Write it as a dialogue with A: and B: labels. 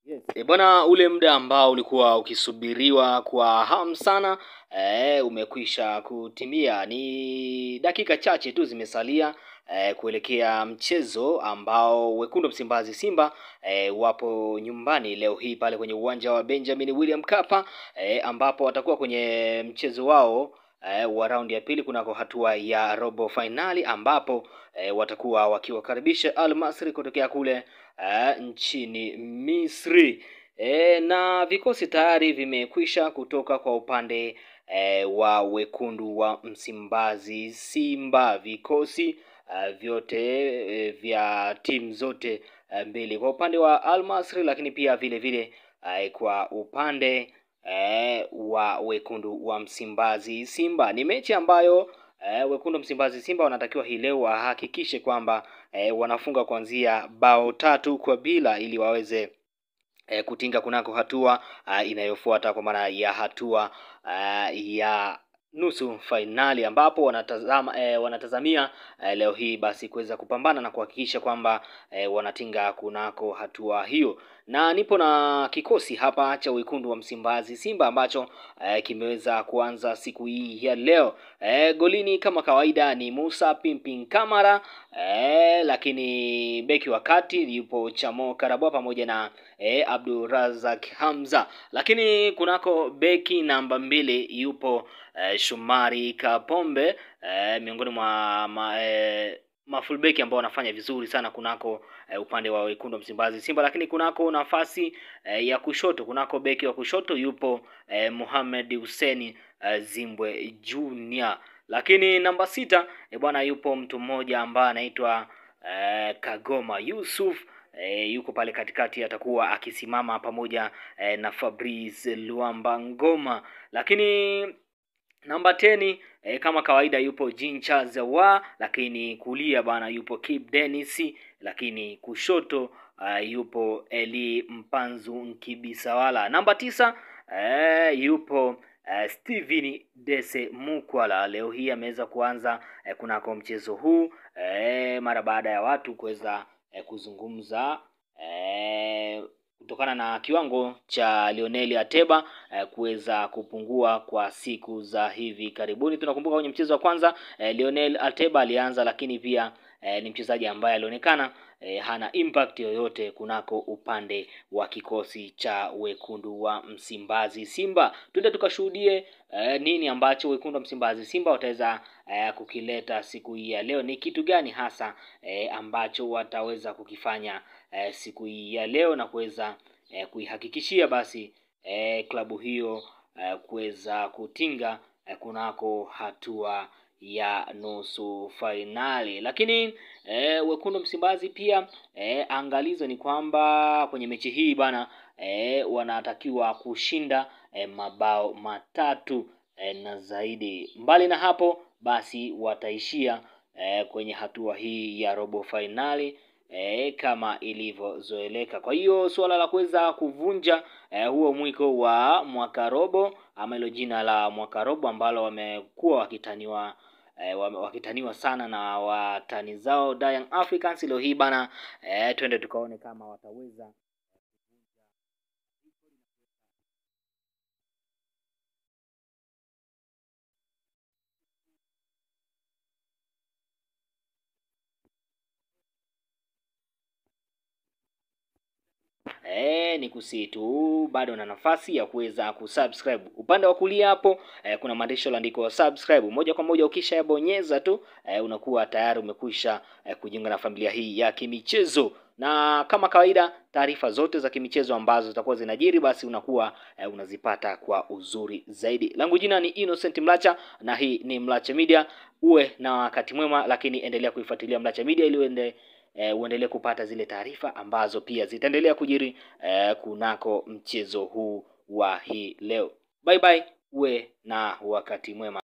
A: Yes. Bwana, ule muda ambao ulikuwa ukisubiriwa kwa hamu sana umekwisha kutimia. Ni dakika chache tu zimesalia kuelekea mchezo ambao wekundu Msimbazi Simba wapo nyumbani leo hii pale kwenye uwanja wa Benjamin William Mkapa ambapo watakuwa kwenye mchezo wao wa raundi ya pili kunako hatua ya robo finali ambapo watakuwa wakiwakaribisha Al Masry kutokea kule nchini Misri. Na vikosi tayari vimekwisha kutoka kwa upande wa wekundu wa Msimbazi Simba, vikosi vyote vya timu zote mbili, kwa upande wa Al Masry lakini pia vile vile kwa upande wa wekundu wa Msimbazi Simba. Ni mechi ambayo wekundu Msimbazi Simba wanatakiwa hii leo wahakikishe kwamba wanafunga kuanzia bao 3-0 ili waweze kutinga kunako hatua inayofuata, kwa maana ya hatua ya nusu fainali ambapo wanatazamia leo hii basi kuweza kupambana na kuhakikisha kwamba wanatinga kunako hatua hiyo. Na nipo na kikosi hapa cha wekundu wa Msimbazi Simba ambacho kimeweza kuanza siku hii ya leo. Golini kama kawaida ni Musa Pimpin Kamara, lakini beki wa kati yupo Chamo Karabwa pamoja na Abdurazak Hamza, lakini kunako beki namba 2 yupo Shumari Kapombe, miongoni mwa fullback ambao wanafanya vizuri sana kunako upande wa wekundu wa Msimbazi Simba. Lakini kunako nafasi ya kushoto, kunako beki wa kushoto yupo Mohamed Hussein Zimbwe Junior, lakini namba 6 bwana yupo mtu mmoja ambaye anaitwa Kagoma Yusuf, yuko pale katikati, atakuwa akisimama pamoja na Fabrice Luamba Ngoma. Lakini namba 10 kama kawaida yupo Jincha Zawa, lakini kulia bana yupo Kip Dennis, lakini kushoto yupo Eli Mpanzu Nkibisawala. Namba 9 yupo Steven Dese Mukwala. Leo hii ameweza kuanza kunako mchezo huu mara baada ya watu kuweza kuzungumza kutokana na kiwango cha Lionel Ateba kuweza kupungua kwa siku za hivi karibuni. Tunakumbuka kwenye mchezo wa kwanza Lionel Ateba alianza, lakini pia ni mchezaji ambaye alionekana hana impact yoyote kunako upande wa kikosi cha wekundu wa Msimbazi Simba. Twende tukashuhudie nini ambacho wekundu wa Msimbazi Simba wataweza kukileta siku hii ya leo. Ni kitu gani hasa ambacho wataweza kukifanya siku hii ya leo na kuweza kuihakikishia basi klabu hiyo kuweza kutinga kunako hatua ya nusu fainali. Lakini wekundu Msimbazi pia angalizo ni kwamba kwenye mechi hii bana wanatakiwa kushinda mabao 3 na zaidi. Mbali na hapo basi wataishia kwenye hatua hii ya robo finali kama ilivyozoeleka. Kwa hiyo suala la kuweza kuvunja huo mwiko wa mwaka robo, ama hilo jina la mwaka robo ambalo wamekuwa wakitaniwa sana na watani zao Young Africans, leo hii bana twende tukaone kama wataweza ni kusitu bado na nafasi ya kuweza kusubscribe. Upande wa kulia hapo kuna maandishi yaliyoandikwa subscribe, moja kwa moja ukisha yabonyeza tu unakuwa tayari umekwisha kujiunga na familia hii ya kimichezo. Na kama kawaida taarifa zote za kimichezo ambazo zitakuwa zinajiri basi unakuwa unazipata kwa uzuri zaidi. Langu jina ni Innocent Mlacha na hii ni Mlacha Media. Uwe na wakati mwema, lakini endelea kuifuatilia Mlacha Media ili uendelee kupata zile taarifa ambazo pia zitaendelea kujiri kunako mchezo huu wa hii leo. Bye bye, uwe na wakati mwema.